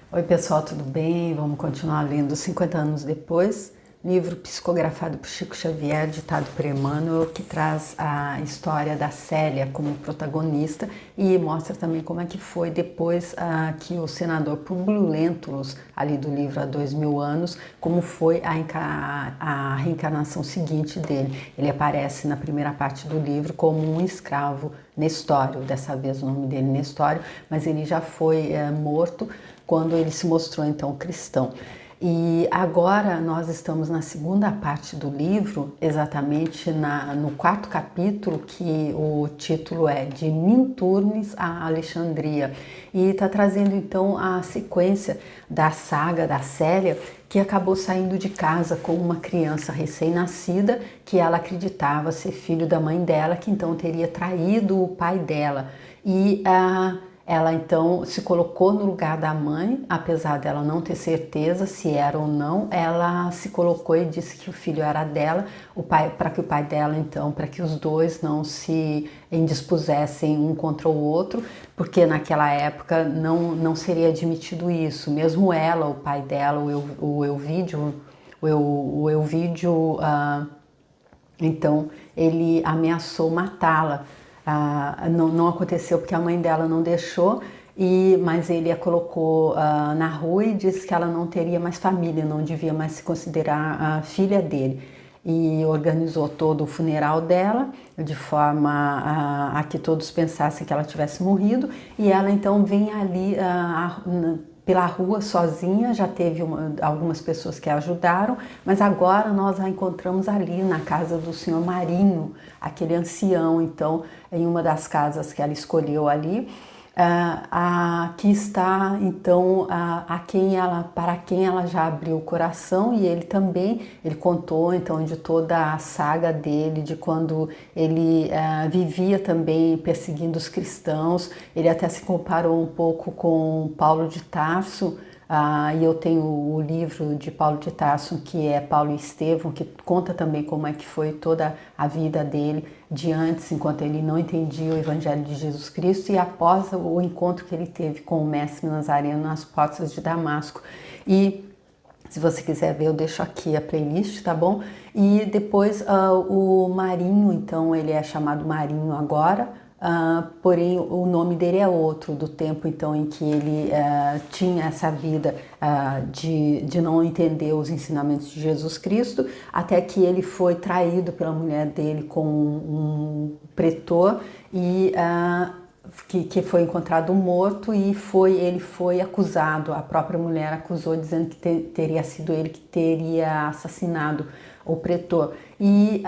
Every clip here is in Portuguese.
Oi pessoal, tudo bem? Vamos continuar lendo 50 anos depois, livro psicografado por Chico Xavier, ditado por Emmanuel, que traz a história da Célia como protagonista e mostra também como é que foi depois que o senador Públio Lentulus, ali do livro Há 2000 anos, como foi a reencarnação seguinte dele. Ele aparece na primeira parte do livro como um escravo Nestório, dessa vez o nome dele Nestório, mas ele já foi morto quando ele se mostrou então cristão. E agora nós estamos na segunda parte do livro, exatamente no quarto capítulo, que o título é De Minturnes a Alexandria, e está trazendo então a sequência da saga da Célia, que acabou saindo de casa com uma criança recém-nascida que ela acreditava ser filho da mãe dela, que então teria traído o pai dela. E ela então se colocou no lugar da mãe, apesar dela não ter certeza se era ou não, ela se colocou e disse que o filho era dela, para que o pai dela então, para que os dois não se indispusessem um contra o outro, porque naquela época não seria admitido isso, mesmo ela, o pai dela, o Elvídio, então ele ameaçou matá-la. Não aconteceu porque a mãe dela não deixou, mas ele a colocou na rua e disse que ela não teria mais família, não devia mais se considerar filha dele. E organizou todo o funeral dela, de forma a que todos pensassem que ela tivesse morrido, e ela então vem ali pela rua sozinha, já teve algumas pessoas que a ajudaram, mas agora nós a encontramos ali na casa do senhor Marinho, aquele ancião, então, em uma das casas que ela escolheu ali, aqui está então para quem ela já abriu o coração, e ele também, ele contou então de toda a saga dele, de quando ele vivia também perseguindo os cristãos. Ele até se comparou um pouco com Paulo de Tarso. E eu tenho o livro de Paulo de Tarso, que é Paulo e Estevão, que conta também como é que foi toda a vida dele de antes, enquanto ele não entendia o Evangelho de Jesus Cristo, e após o encontro que ele teve com o Mestre Nazareno nas portas de Damasco. E se você quiser ver, eu deixo aqui a playlist, tá bom? E depois o Marinho, então ele é chamado Marinho agora, porém o nome dele é outro, do tempo então em que ele tinha essa vida de não entender os ensinamentos de Jesus Cristo, até que ele foi traído pela mulher dele com um pretor e que foi encontrado morto, e ele foi acusado, a própria mulher acusou, dizendo que teria sido ele que teria assassinado o pretor. E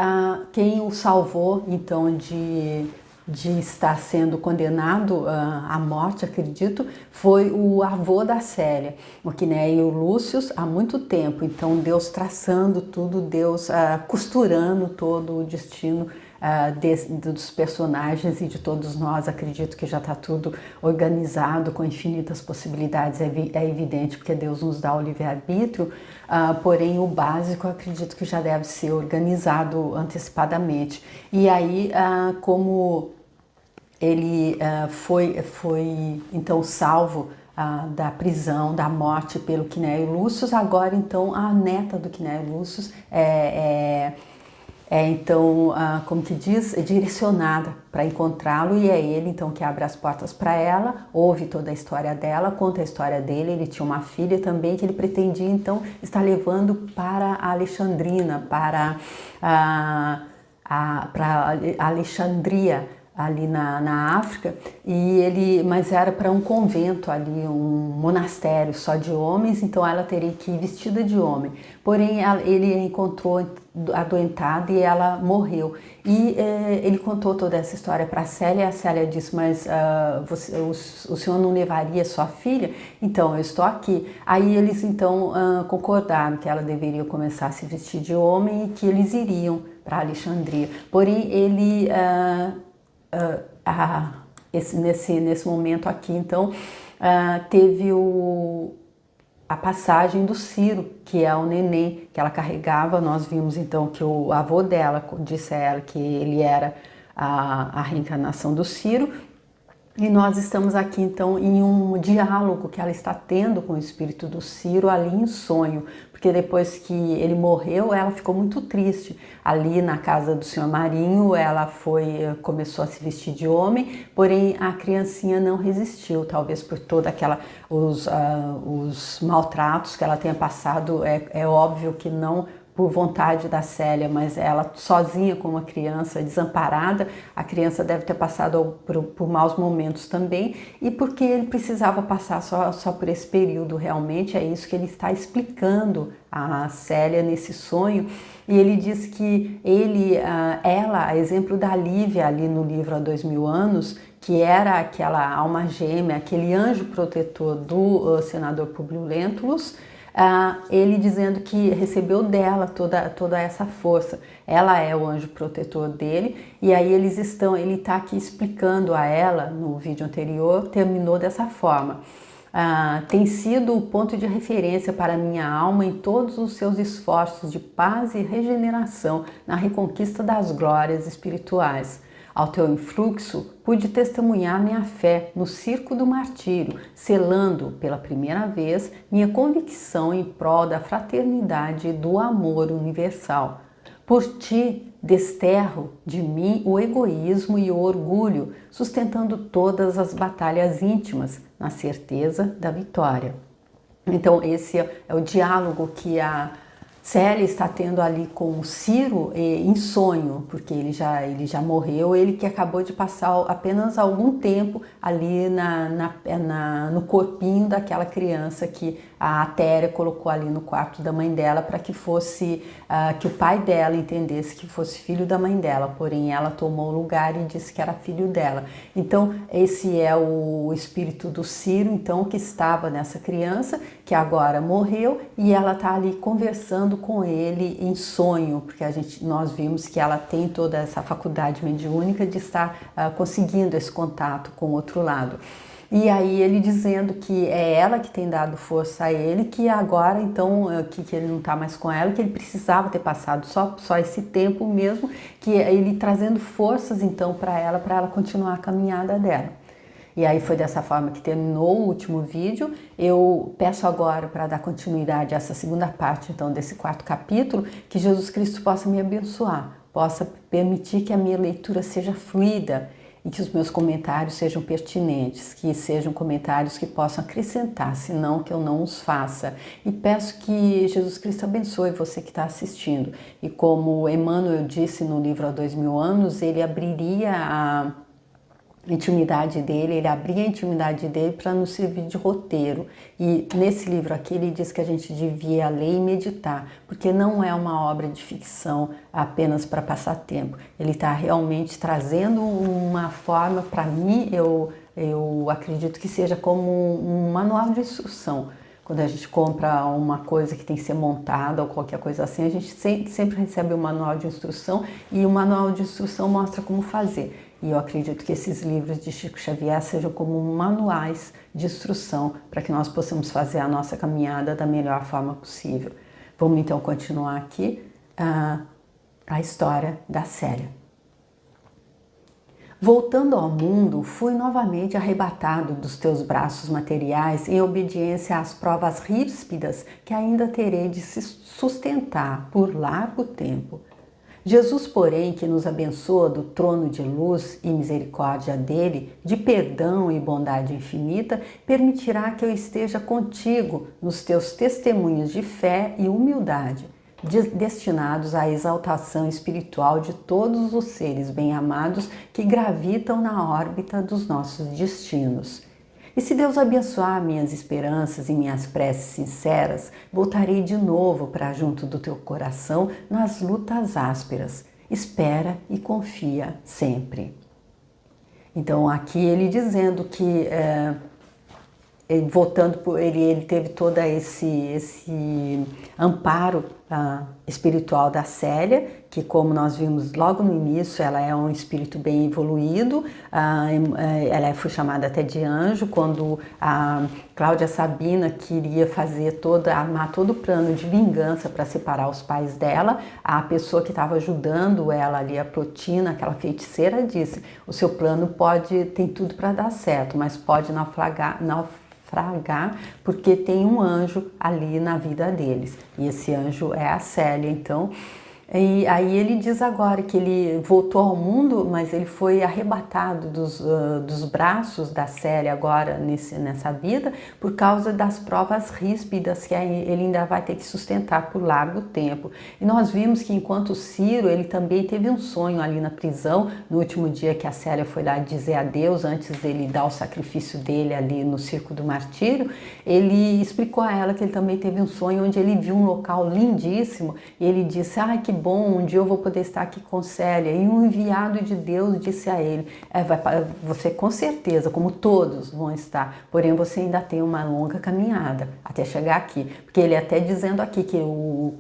quem o salvou então de estar sendo condenado à morte, acredito, foi o avô da Célia, o Quinéio Lúcius, há muito tempo. Então Deus traçando tudo, Deus costurando todo o destino dos personagens e de todos nós. Acredito que já está tudo organizado com infinitas possibilidades. É evidente, porque Deus nos dá o livre-arbítrio, porém o básico eu acredito que já deve ser organizado antecipadamente. E aí, como ele foi então salvo da prisão, da morte pelo Quinéio Lúcius, agora então a neta do Quinéio Lúcius então, como que diz, é direcionada para encontrá-lo, e é ele então que abre as portas para ela, ouve toda a história dela, conta a história dele. Ele tinha uma filha também que ele pretendia então estar levando para a Alexandrina, para Alexandria, ali na África, mas era para um convento ali, um monastério só de homens, então ela teria que ir vestida de homem. Porém, ele a encontrou adoentada e ela morreu. E ele contou toda essa história para a Célia, e a Célia disse: mas o senhor não levaria sua filha? Então, eu estou aqui. Aí eles então concordaram que ela deveria começar a se vestir de homem e que eles iriam para Alexandria. Porém, ele nesse momento aqui, então, teve a passagem do Ciro, que é o neném que ela carregava. Nós vimos então que o avô dela disse a ela que ele era a reencarnação do Ciro, E nós estamos aqui então em um diálogo que ela está tendo com o espírito do Ciro ali em sonho, porque depois que ele morreu, ela ficou muito triste. Ali na casa do senhor Marinho, ela começou a se vestir de homem, porém a criancinha não resistiu, talvez por toda os maltratos que ela tenha passado. É óbvio que não por vontade da Célia, mas ela sozinha como uma criança desamparada, a criança deve ter passado por maus momentos também, e porque ele precisava passar só por esse período realmente. É isso que ele está explicando a Célia nesse sonho. E ele diz que ela, a exemplo da Lívia ali no livro Há 2000 anos, que era aquela alma gêmea, aquele anjo protetor do senador Publio Lentulus, ele dizendo que recebeu dela toda essa força. Ela é o anjo protetor dele, e aí ele está aqui explicando a ela, no vídeo anterior, terminou dessa forma. Tem sido o ponto de referência para minha alma em todos os seus esforços de paz e regeneração na reconquista das glórias espirituais. Ao teu influxo, pude testemunhar minha fé no circo do martírio, selando pela primeira vez minha convicção em prol da fraternidade e do amor universal. Por ti, desterro de mim o egoísmo e o orgulho, sustentando todas as batalhas íntimas, na certeza da vitória. Então, esse é o diálogo que a Célia está tendo ali com o Ciro em sonho, porque ele já morreu, ele que acabou de passar apenas algum tempo ali no corpinho daquela criança que a Atéria colocou ali no quarto da mãe dela para que que o pai dela entendesse que fosse filho da mãe dela, porém ela tomou o lugar e disse que era filho dela. Então esse é o espírito do Ciro, então, que estava nessa criança, que agora morreu, e ela está ali conversando com ele em sonho, porque nós vimos que ela tem toda essa faculdade mediúnica de estar conseguindo esse contato com o outro lado. E aí ele dizendo que é ela que tem dado força a ele, que agora então que ele não está mais com ela, que ele precisava ter passado só esse tempo mesmo, que ele trazendo forças então para ela continuar a caminhada dela. E aí foi dessa forma que terminou o último vídeo. Eu peço agora, para dar continuidade a essa segunda parte então desse 4º capítulo, que Jesus Cristo possa me abençoar, possa permitir que a minha leitura seja fluida e que os meus comentários sejam pertinentes, que sejam comentários que possam acrescentar, senão que eu não os faça. E peço que Jesus Cristo abençoe você que está assistindo. E como Emmanuel disse no livro Há 2000 anos, ele abriria a intimidade dele, ele abria a intimidade dele para nos servir de roteiro. E nesse livro aqui ele diz que a gente devia ler e meditar, porque não é uma obra de ficção apenas para passar tempo. Ele está realmente trazendo uma forma, para mim, eu acredito que seja como um manual de instrução. Quando a gente compra uma coisa que tem que ser montada ou qualquer coisa assim, a gente sempre recebe um manual de instrução, e o manual de instrução mostra como fazer. E eu acredito que esses livros de Chico Xavier sejam como manuais de instrução para que nós possamos fazer a nossa caminhada da melhor forma possível. Vamos então continuar aqui a história da Célia. Voltando ao mundo, fui novamente arrebatado dos teus braços materiais em obediência às provas ríspidas que ainda terei de se sustentar por largo tempo. Jesus, porém, que nos abençoa do trono de luz e misericórdia dele, de perdão e bondade infinita, permitirá que eu esteja contigo nos teus testemunhos de fé e humildade, destinados à exaltação espiritual de todos os seres bem-amados que gravitam na órbita dos nossos destinos. E se Deus abençoar minhas esperanças e minhas preces sinceras, voltarei de novo para junto do teu coração nas lutas ásperas. Espera e confia sempre. Então aqui ele dizendo que ele teve todo esse amparo espiritual da Célia, que, como nós vimos logo no início, ela é um espírito bem evoluído, ela foi chamada até de anjo. Quando a Cláudia Sabina queria armar todo o plano de vingança para separar os pais dela, a pessoa que estava ajudando ela ali, a Plotina, aquela feiticeira, disse: o seu plano tem tudo para dar certo, mas pode naufragar, porque tem um anjo ali na vida deles, e esse anjo é a Célia. Então, e aí ele diz agora que ele voltou ao mundo, mas ele foi arrebatado dos braços da Célia agora nessa vida, por causa das provas ríspidas que ele ainda vai ter que sustentar por largo tempo. E nós vimos que enquanto Ciro, ele também teve um sonho ali na prisão, no último dia que a Célia foi lá dizer adeus, antes dele dar o sacrifício dele ali no Circo do Martírio, ele explicou a ela que ele também teve um sonho onde ele viu um local lindíssimo, e ele disse: ai, que bom, um dia eu vou poder estar aqui com Célia. E um enviado de Deus disse a ele: você com certeza, como todos vão estar, porém você ainda tem uma longa caminhada até chegar aqui. Porque ele até dizendo aqui que o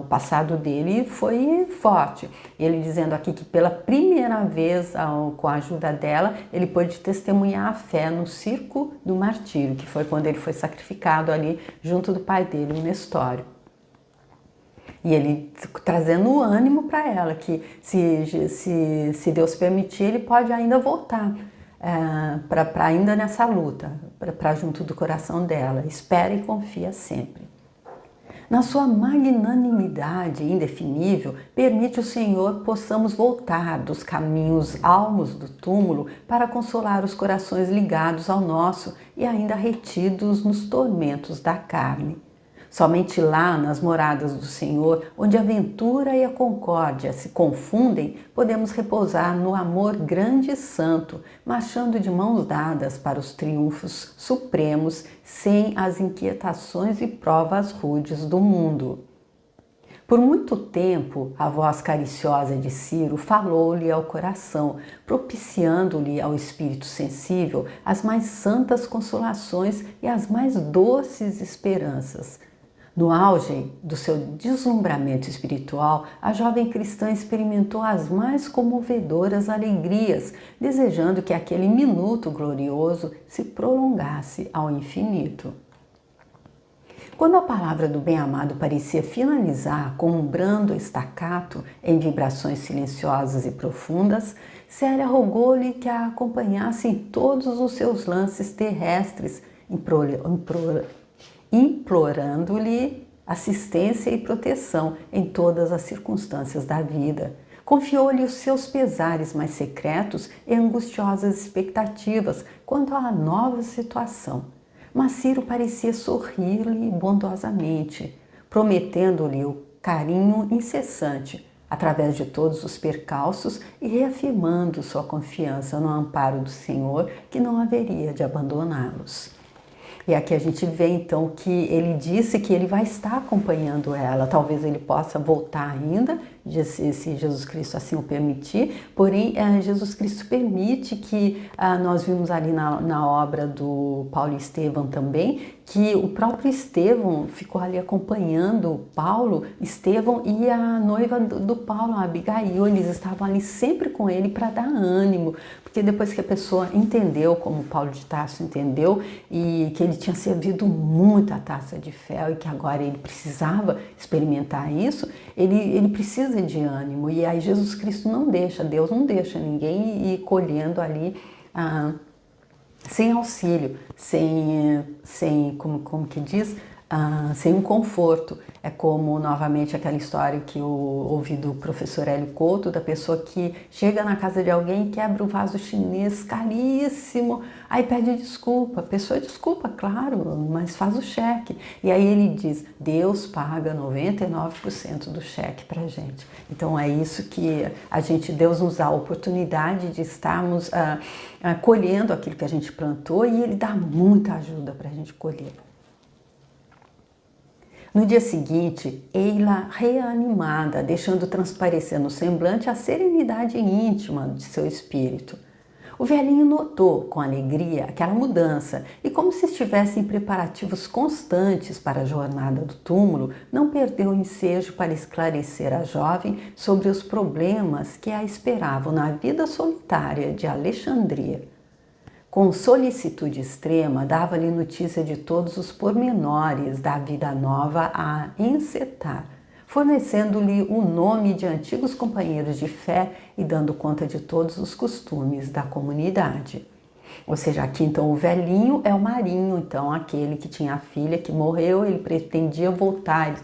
passado dele foi forte. Ele dizendo aqui que pela primeira vez, com a ajuda dela, ele pôde testemunhar a fé no Circo do Martírio, que foi quando ele foi sacrificado ali junto do pai dele, o Nestório. E ele trazendo ânimo para ela, que se Deus permitir, ele pode ainda voltar para ainda nessa luta, para junto do coração dela. Espera e confia sempre. Na sua magnanimidade indefinível, permite o Senhor possamos voltar dos caminhos almos do túmulo para consolar os corações ligados ao nosso e ainda retidos nos tormentos da carne. Somente lá, nas moradas do Senhor, onde a ventura e a concórdia se confundem, podemos repousar no amor grande e santo, marchando de mãos dadas para os triunfos supremos, sem as inquietações e provas rudes do mundo. Por muito tempo, a voz cariciosa de Ciro falou-lhe ao coração, propiciando-lhe ao espírito sensível as mais santas consolações e as mais doces esperanças. No auge do seu deslumbramento espiritual, a jovem cristã experimentou as mais comovedoras alegrias, desejando que aquele minuto glorioso se prolongasse ao infinito. Quando a palavra do bem-amado parecia finalizar com um brando estacato em vibrações silenciosas e profundas, Célia rogou-lhe que a acompanhasse em todos os seus lances terrestres, implorando-lhe assistência e proteção em todas as circunstâncias da vida. Confiou-lhe os seus pesares mais secretos e angustiosas expectativas quanto à nova situação. Mas Ciro parecia sorrir-lhe bondosamente, prometendo-lhe o carinho incessante através de todos os percalços e reafirmando sua confiança no amparo do Senhor, que não haveria de abandoná-los. E aqui a gente vê então que ele disse que ele vai estar acompanhando ela. Talvez ele possa voltar ainda, se Jesus Cristo assim o permitir. Porém, Jesus Cristo permite que, nós vimos ali na obra do Paulo e Estevão também, que o próprio Estevão ficou ali acompanhando Paulo, Estevão e a noiva do Paulo, a Abigail. Eles estavam ali sempre com ele para dar ânimo, porque depois que a pessoa entendeu, como Paulo de Tarso entendeu, e que ele tinha servido muito a taça de fel e que agora ele precisava experimentar isso, ele precisa de ânimo. E aí Jesus Cristo não deixa, Deus não deixa ninguém ir colhendo ali sem auxílio, sem como que diz? Sem um conforto. É como, novamente, aquela história que eu ouvi do professor Hélio Couto, da pessoa que chega na casa de alguém e quebra um vaso chinês caríssimo, aí pede desculpa. A pessoa desculpa, claro, mas faz o cheque. E aí ele diz: Deus paga 99% do cheque pra gente. Então é isso que Deus nos dá a oportunidade de estarmos colhendo aquilo que a gente plantou, e Ele dá muita ajuda pra gente colher. No dia seguinte, ei-la reanimada, deixando transparecer no semblante a serenidade íntima de seu espírito. O velhinho notou com alegria aquela mudança e, como se estivesse em preparativos constantes para a jornada do túmulo, não perdeu o ensejo para esclarecer a jovem sobre os problemas que a esperavam na vida solitária de Alexandria. Com solicitude extrema, dava-lhe notícia de todos os pormenores da vida nova a encetar, fornecendo-lhe o nome de antigos companheiros de fé e dando conta de todos os costumes da comunidade. Ou seja, aqui então o velhinho é o Marinho, então aquele que tinha a filha que morreu, ele pretendia voltar,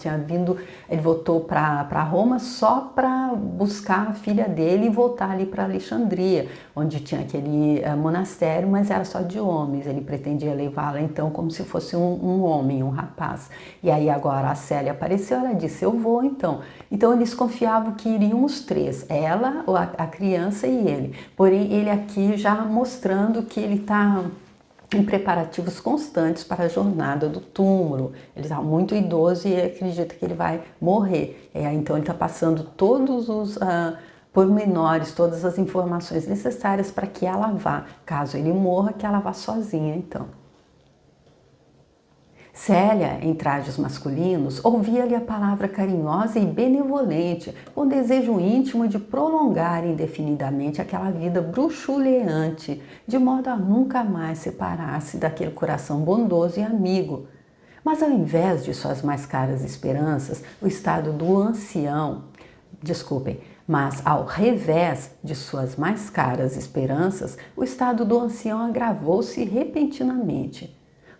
ele voltou para Roma só para buscar a filha dele e voltar ali para Alexandria, onde tinha aquele monastério, mas era só de homens, ele pretendia levá-la então como se fosse um homem, um rapaz. E aí agora a Célia apareceu, ela disse, eu vou então. Então eles confiavam que iriam os três, ela, a criança e ele. Porém ele aqui já mostrando que ele está em preparativos constantes para a jornada do túmulo. Ele está muito idoso e acredita que ele vai morrer. Então ele está passando todos os pormenores, todas as informações necessárias para que ela vá. Caso ele morra, que ela vá sozinha então. Célia, em trajes masculinos, ouvia-lhe a palavra carinhosa e benevolente, com desejo íntimo de prolongar indefinidamente aquela vida bruxuleante, de modo a nunca mais separar-se daquele coração bondoso e amigo. Mas ao invés de suas mais caras esperanças, o estado do ancião, mas ao revés de suas mais caras esperanças, o estado do ancião agravou-se repentinamente.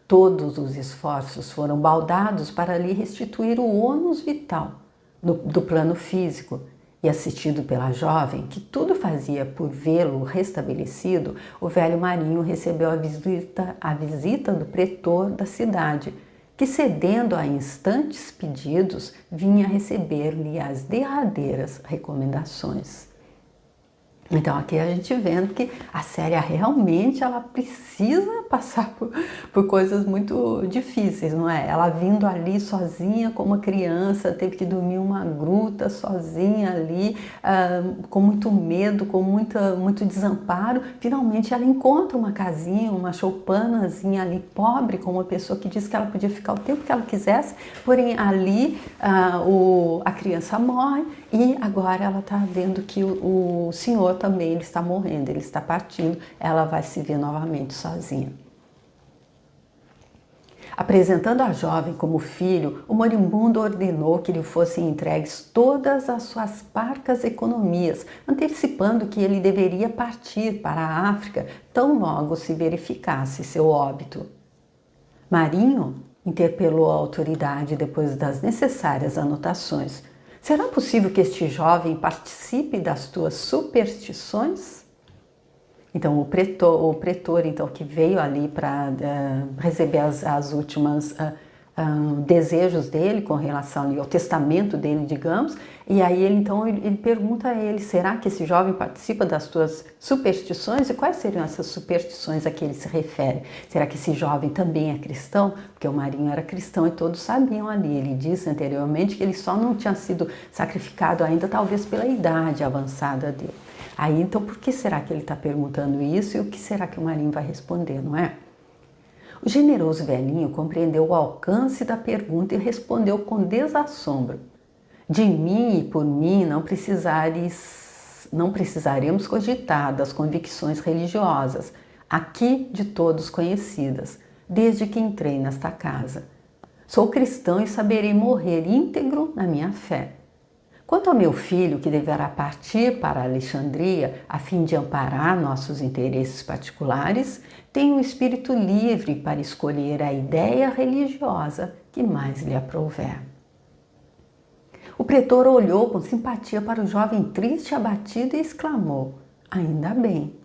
Todos os esforços foram baldados para lhe restituir o ônus vital do plano físico, e assistido pela jovem, que tudo fazia por vê-lo restabelecido, o velho Marinho recebeu a visita do pretor da cidade, que, cedendo a instantes pedidos, vinha receber-lhe as derradeiras recomendações. Então aqui a gente vendo que a Célia realmente ela precisa passar por coisas muito difíceis, não é? Ela vindo ali sozinha como uma criança, teve que dormir em uma gruta sozinha ali, com muito medo, com muito desamparo. Finalmente ela encontra uma casinha, uma choupanazinha ali pobre, com uma pessoa que disse que ela podia ficar o tempo que ela quisesse, porém ali a criança morre e agora ela está vendo que o senhor também ele está morrendo, ele está partindo, ela vai se ver novamente sozinha. Apresentando a jovem como filho, o moribundo ordenou que lhe fossem entregues todas as suas parcas economias, antecipando que ele deveria partir para a África tão logo se verificasse seu óbito. Marinho interpelou a autoridade depois das necessárias anotações. Será possível que este jovem participe das tuas superstições? Então, o pretor então, que veio ali para receber as últimas desejos dele com relação ao testamento dele, digamos, e aí ele pergunta a ele, será que esse jovem participa das tuas superstições? E quais seriam essas superstições a que ele se refere? Será que esse jovem também é cristão? Porque o Marinho era cristão e todos sabiam ali. Ele disse anteriormente que ele só não tinha sido sacrificado ainda, talvez pela idade avançada dele. Aí, então, por que será que ele está perguntando isso e o que será que o Marinho vai responder, não é? O generoso velhinho compreendeu o alcance da pergunta e respondeu com desassombro. De mim e por mim não precisaremos cogitar das convicções religiosas, aqui de todos conhecidas, desde que entrei nesta casa. Sou cristão e saberei morrer íntegro na minha fé. Quanto ao meu filho, que deverá partir para Alexandria a fim de amparar nossos interesses particulares, tenho um espírito livre para escolher a ideia religiosa que mais lhe aprouver. O pretor olhou com simpatia para o jovem triste e abatido e exclamou, ainda bem.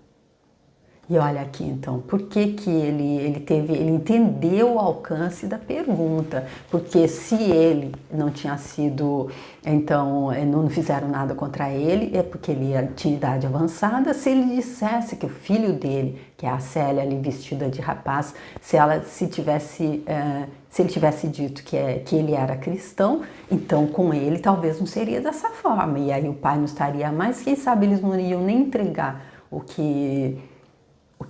E olha aqui então, por que ele entendeu o alcance da pergunta? Porque se ele não tinha sido, então não fizeram nada contra ele, é porque ele tinha idade avançada. Se ele dissesse que o filho dele, que é a Célia ali vestida de rapaz, se ele tivesse dito que ele era cristão, então com ele talvez não seria dessa forma. E aí o pai não estaria mais, quem sabe eles não iriam nem entregar o que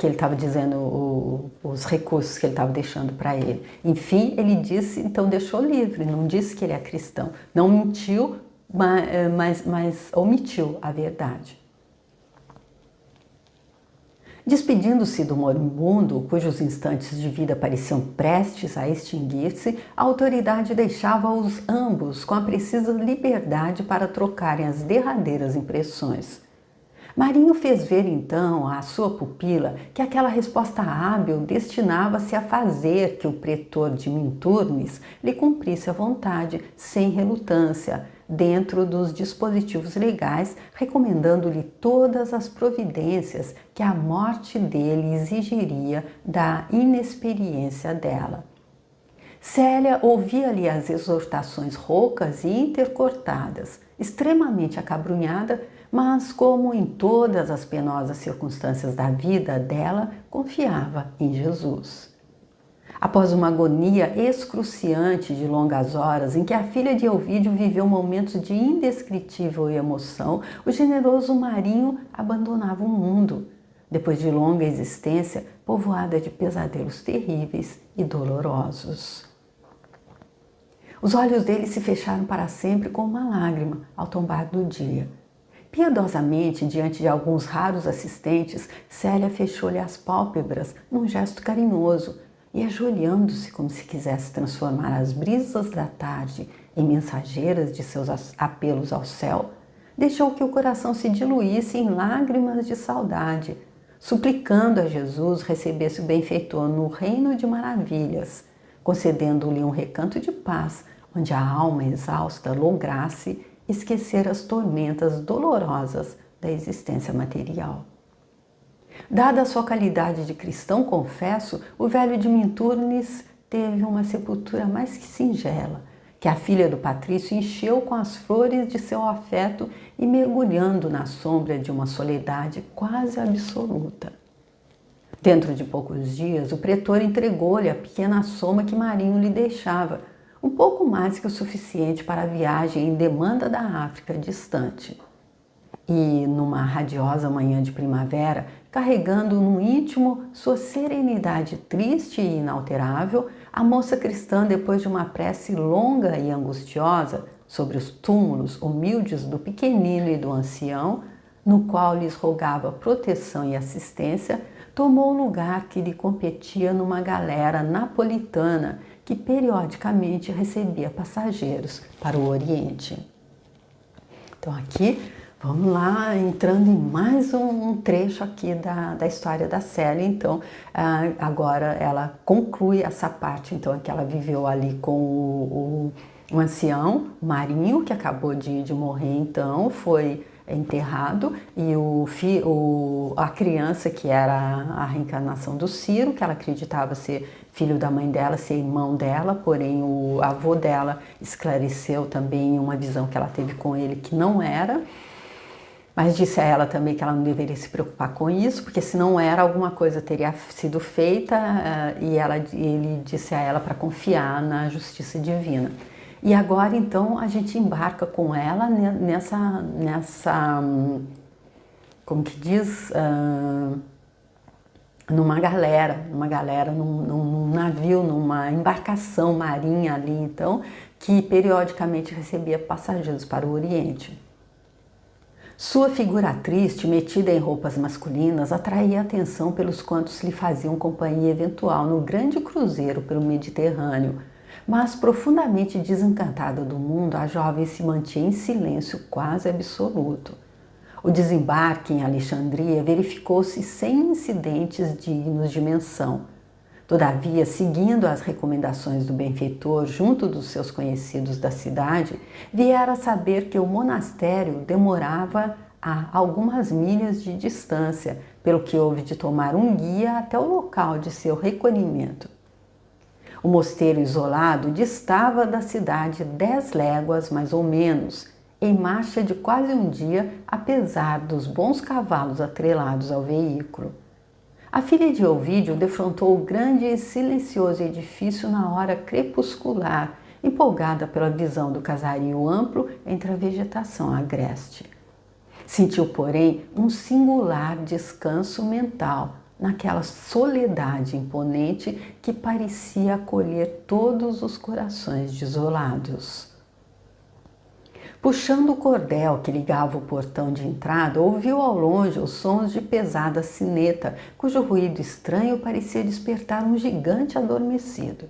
que ele estava dizendo, os recursos que ele estava deixando para ele. Enfim, ele disse, então deixou livre, não disse que ele é cristão. Não mentiu, mas omitiu a verdade. Despedindo-se do moribundo, cujos instantes de vida pareciam prestes a extinguir-se, a autoridade deixava-os ambos com a precisa liberdade para trocarem as derradeiras impressões. Marinho fez ver então à sua pupila que aquela resposta hábil destinava-se a fazer que o pretor de Minturnes lhe cumprisse a vontade, sem relutância, dentro dos dispositivos legais, recomendando-lhe todas as providências que a morte dele exigiria da inexperiência dela. Célia ouvia-lhe as exortações roucas e intercortadas, extremamente acabrunhada, mas como em todas as penosas circunstâncias da vida dela, confiava em Jesus. Após uma agonia excruciante de longas horas, em que a filha de Elvídio viveu momentos de indescritível emoção, o generoso Marinho abandonava o mundo, depois de longa existência povoada de pesadelos terríveis e dolorosos. Os olhos dele se fecharam para sempre com uma lágrima ao tombar do dia. Piedosamente, diante de alguns raros assistentes, Célia fechou-lhe as pálpebras num gesto carinhoso e, ajoelhando-se como se quisesse transformar as brisas da tarde em mensageiras de seus apelos ao céu, deixou que o coração se diluísse em lágrimas de saudade, suplicando a Jesus recebesse o benfeitor no reino de maravilhas, concedendo-lhe um recanto de paz, onde a alma exausta lograsse esquecer as tormentas dolorosas da existência material. Dada a sua qualidade de cristão confesso, o velho de Minturnes teve uma sepultura mais que singela, que a filha do patrício encheu com as flores de seu afeto e mergulhando na sombra de uma soledade quase absoluta. Dentro de poucos dias, o pretor entregou-lhe a pequena soma que Marinho lhe deixava, um pouco mais que o suficiente para a viagem em demanda da África distante. E, numa radiosa manhã de primavera, carregando no íntimo sua serenidade triste e inalterável, a moça cristã, depois de uma prece longa e angustiosa sobre os túmulos humildes do pequenino e do ancião, no qual lhes rogava proteção e assistência, tomou o lugar que lhe competia numa galera napolitana que periodicamente recebia passageiros para o Oriente. Então aqui, vamos lá, entrando em mais um trecho aqui da história da Célia. Então, agora ela conclui essa parte, então, que ela viveu ali com o ancião, o Marinho, que acabou de morrer, então, foi enterrado, e a criança que era a reencarnação do Ciro, que ela acreditava ser filho da mãe dela, ser irmão dela, porém o avô dela esclareceu também uma visão que ela teve com ele que não era, mas disse a ela também que ela não deveria se preocupar com isso, porque se não era, alguma coisa teria sido feita, e ele disse a ela para confiar na justiça divina. E agora, então, a gente embarca com ela nessa como que diz, num navio, numa embarcação marinha ali, então, que periodicamente recebia passageiros para o Oriente. Sua figura triste, metida em roupas masculinas, atraía a atenção pelos quantos lhe faziam companhia eventual no grande cruzeiro pelo Mediterrâneo, mas profundamente desencantada do mundo, a jovem se mantinha em silêncio quase absoluto. O desembarque em Alexandria verificou-se sem incidentes dignos de menção. Todavia, seguindo as recomendações do benfeitor junto dos seus conhecidos da cidade, viera a saber que o monastério demorava a algumas milhas de distância, pelo que houve de tomar um guia até o local de seu recolhimento. O mosteiro isolado distava da cidade 10 léguas, mais ou menos, em marcha de quase um dia, apesar dos bons cavalos atrelados ao veículo. A filha de Ovídio defrontou o grande e silencioso edifício na hora crepuscular, empolgada pela visão do casario amplo entre a vegetação agreste. Sentiu, porém, um singular descanso mental, naquela soledade imponente que parecia acolher todos os corações desolados. Puxando o cordel que ligava o portão de entrada, ouviu ao longe os sons de pesada sineta, cujo ruído estranho parecia despertar um gigante adormecido.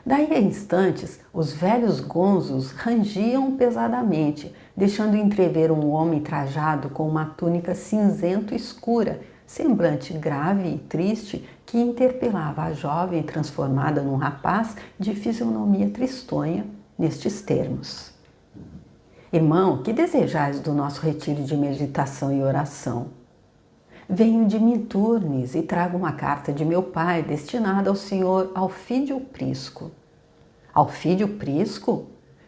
Daí a instantes, os velhos gonzos rangiam pesadamente, deixando entrever um homem trajado com uma túnica cinzento escura, semblante grave e triste, que interpelava a jovem transformada num rapaz de fisionomia tristonha, nestes termos: Irmão, que desejais do nosso retiro de meditação e oração? Venho de Minturnes e trago uma carta de meu pai destinada ao senhor Alfídio Prisco. Alfídio Prisco?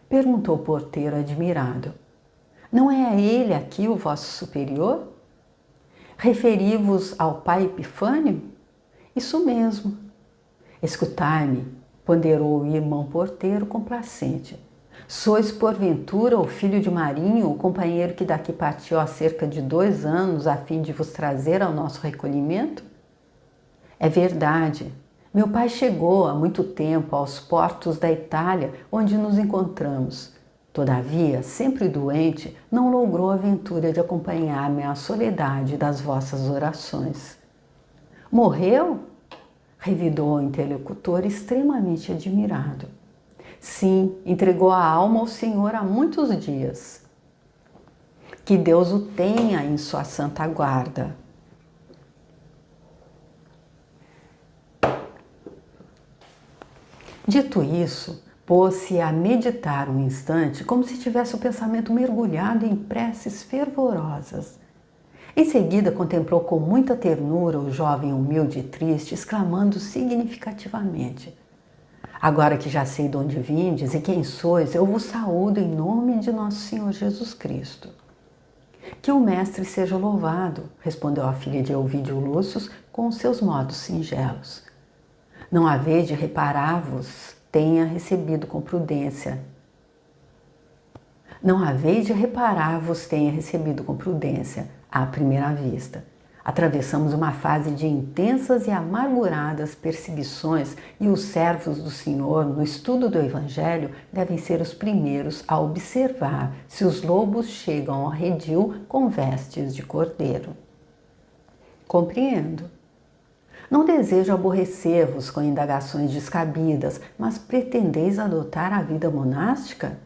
Perguntou o porteiro admirado. Não é ele aqui o vosso superior? Referi-vos ao pai Epifânio? Isso mesmo. Escutai-me, ponderou o irmão porteiro complacente. Sois porventura o filho de Marinho, o companheiro que daqui partiu há cerca de 2 anos a fim de vos trazer ao nosso recolhimento? É verdade. Meu pai chegou há muito tempo aos portos da Itália, onde nos encontramos. Todavia, sempre doente, não logrou a aventura de acompanhar-me à soledade das vossas orações. Morreu? Revidou o interlocutor extremamente admirado. Sim, entregou a alma ao Senhor há muitos dias. Que Deus o tenha em sua santa guarda. Dito isso, pôs-se a meditar um instante, como se tivesse o pensamento mergulhado em preces fervorosas. Em seguida, contemplou com muita ternura o jovem humilde e triste, exclamando significativamente: Agora que já sei de onde vindes e quem sois, eu vos saúdo em nome de nosso Senhor Jesus Cristo. Que o mestre seja louvado, respondeu a filha de Elvídio Lúcio com os seus modos singelos. Não haveis de reparar-vos tenha recebido com prudência. Não haveis de reparar-vos tenha recebido com prudência, à primeira vista. Atravessamos uma fase de intensas e amarguradas perseguições e os servos do Senhor, no estudo do Evangelho, devem ser os primeiros a observar se os lobos chegam ao redil com vestes de cordeiro. Compreendo. Não desejo aborrecer-vos com indagações descabidas, mas pretendeis adotar a vida monástica?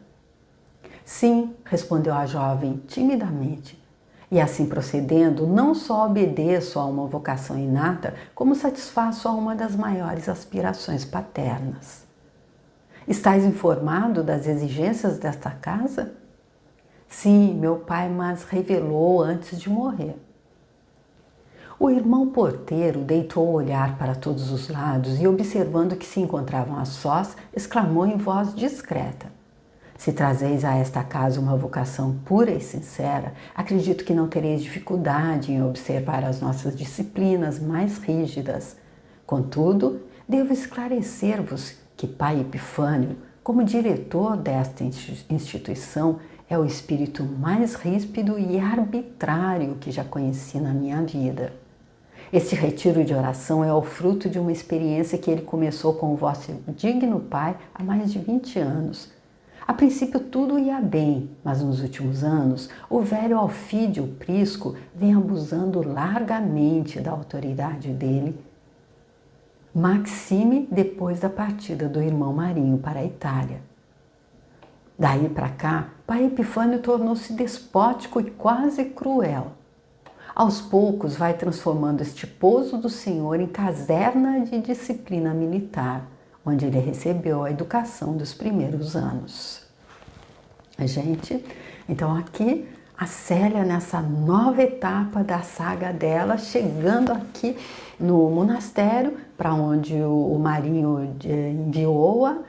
Sim, respondeu a jovem timidamente. E assim procedendo, não só obedeço a uma vocação inata, como satisfaço a uma das maiores aspirações paternas. Estais informado das exigências desta casa? Sim, meu pai mas revelou antes de morrer. O irmão porteiro deitou o olhar para todos os lados e, observando que se encontravam a sós, exclamou em voz discreta: Se trazeis a esta casa uma vocação pura e sincera, acredito que não tereis dificuldade em observar as nossas disciplinas mais rígidas. Contudo, devo esclarecer-vos que pai Epifânio, como diretor desta instituição, é o espírito mais ríspido e arbitrário que já conheci na minha vida. Este retiro de oração é o fruto de uma experiência que ele começou com o vosso digno pai há mais de 20 anos. A princípio tudo ia bem, mas nos últimos anos o velho Alfídio Prisco vem abusando largamente da autoridade dele. Maxime depois da partida do irmão Marinho para a Itália. Daí para cá, pai Epifânio tornou-se despótico e quase cruel. Aos poucos vai transformando este pouso do Senhor em caserna de disciplina militar, onde ele recebeu a educação dos primeiros anos. Gente, então aqui a Célia nessa nova etapa da saga dela, chegando aqui no monastério, para onde o Marinho enviou-a,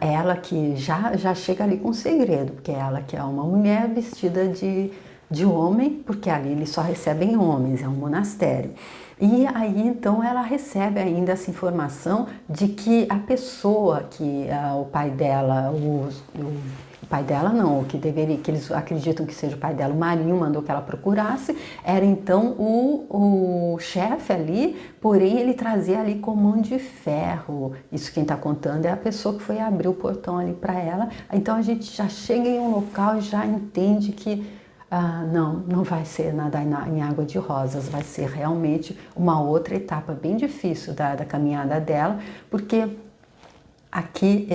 ela que já chega ali com um segredo, porque ela que é uma mulher vestida de homem, porque ali eles só recebem homens, é um monastério. E aí então ela recebe ainda essa informação de que a pessoa que o pai dela, o pai dela não, o que deveria, que eles acreditam que seja o pai dela, o Marinho mandou que ela procurasse, era então o chefe ali, porém ele trazia ali com mão de ferro. Isso quem está contando é a pessoa que foi abrir o portão ali para ela. Então a gente já chega em um local e já entende que não vai ser nadar em água de rosas, vai ser realmente uma outra etapa bem difícil da caminhada dela, porque aqui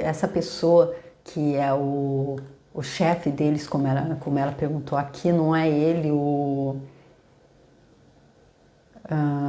essa pessoa que é o chefe deles, como ela perguntou aqui, não é ele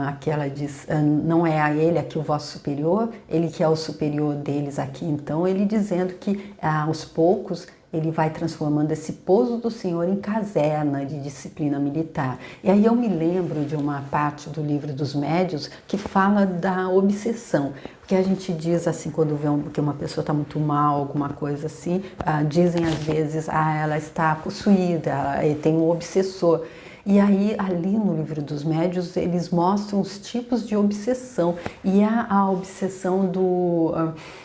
aqui ela diz, não é a ele aqui o vosso superior, ele que é o superior deles aqui, então ele dizendo que aos poucos ele vai transformando esse pouso do Senhor em caserna de disciplina militar. E aí eu me lembro de uma parte do livro dos Médiuns que fala da obsessão, porque a gente diz assim, quando vê que uma pessoa está muito mal, alguma coisa assim, dizem às vezes, ela está possuída, ela tem um obsessor. E aí, ali no livro dos Médiuns, eles mostram os tipos de obsessão. E a obsessão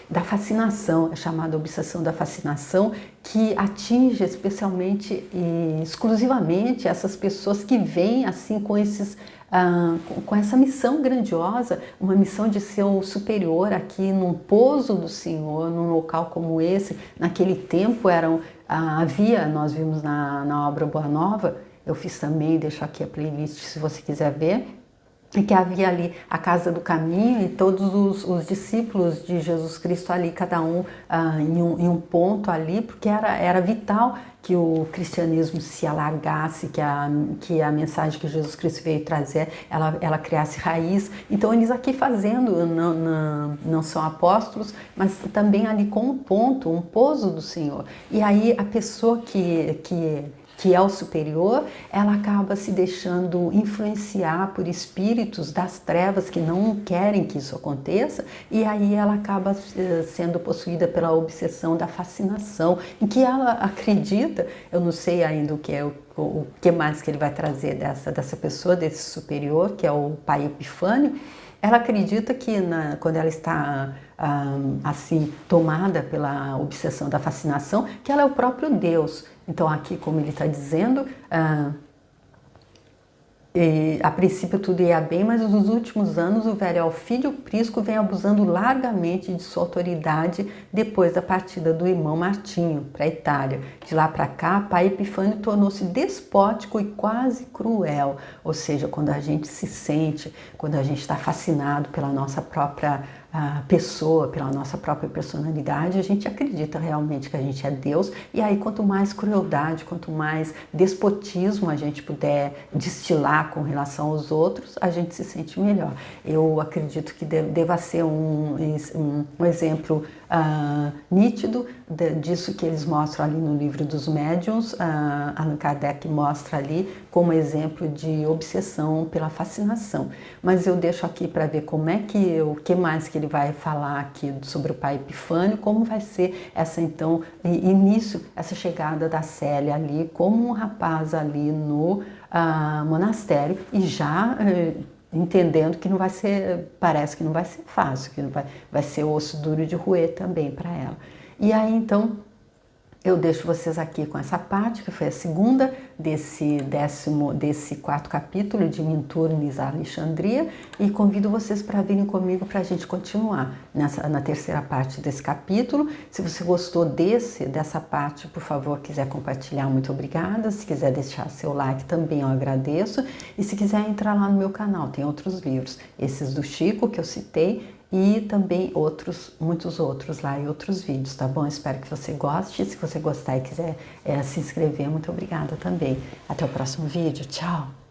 da fascinação, é chamada obsessão da fascinação, que atinge especialmente e exclusivamente essas pessoas que vêm assim com com essa missão grandiosa, uma missão de ser o superior aqui num pouso do Senhor, num local como esse. Naquele tempo nós vimos na obra Boa Nova, eu fiz também, deixo aqui a playlist se você quiser ver, e que havia ali a Casa do Caminho e todos os discípulos de Jesus Cristo ali, cada um em um ponto ali, porque era vital que o cristianismo se alargasse, que a mensagem que Jesus Cristo veio trazer, ela criasse raiz. Então eles aqui fazendo, não são apóstolos, mas também ali com um ponto, um pouso do Senhor. E aí a pessoa que é o superior, ela acaba se deixando influenciar por espíritos das trevas que não querem que isso aconteça, e aí ela acaba sendo possuída pela obsessão da fascinação, em que ela acredita, eu não sei ainda o que mais que ele vai trazer dessa pessoa, desse superior, que é o pai Epifânio. Ela acredita que quando ela está assim tomada pela obsessão da fascinação, que ela é o próprio Deus. Então aqui, como ele está dizendo, a princípio tudo ia bem, mas nos últimos anos o velho Elfídio Prisco vem abusando largamente de sua autoridade depois da partida do irmão Martinho para a Itália. De lá para cá, pai Epifânio tornou-se despótico e quase cruel, ou seja, quando a gente se sente, quando a gente está fascinado pela nossa própria pessoa, pela nossa própria personalidade, a gente acredita realmente que a gente é Deus, e aí quanto mais crueldade, quanto mais despotismo a gente puder destilar com relação aos outros, a gente se sente melhor. Eu acredito que deva ser um exemplo nítido disso que eles mostram ali no livro dos Médiuns. Allan Kardec mostra ali como exemplo de obsessão pela fascinação. Mas eu deixo aqui para ver o que mais que ele vai falar aqui sobre o pai Epifânio, como vai ser então, início, essa chegada da Célia ali, como um rapaz ali no monastério, e já entendendo que não vai ser, parece que não vai ser fácil, que não vai ser osso duro de roer também para ela. E aí então eu deixo vocês aqui com essa parte, que foi a segunda desse quarto capítulo de Minturnes a Alexandria, e convido vocês para virem comigo para a gente continuar na terceira parte desse capítulo. Se você gostou dessa parte, por favor, quiser compartilhar, muito obrigada. Se quiser deixar seu like também, eu agradeço. E se quiser entrar lá no meu canal, tem outros livros, esses do Chico que eu citei, e também muitos outros lá e outros vídeos, tá bom? Espero que você goste. Se você gostar e quiser se inscrever, muito obrigada também. Até o próximo vídeo. Tchau!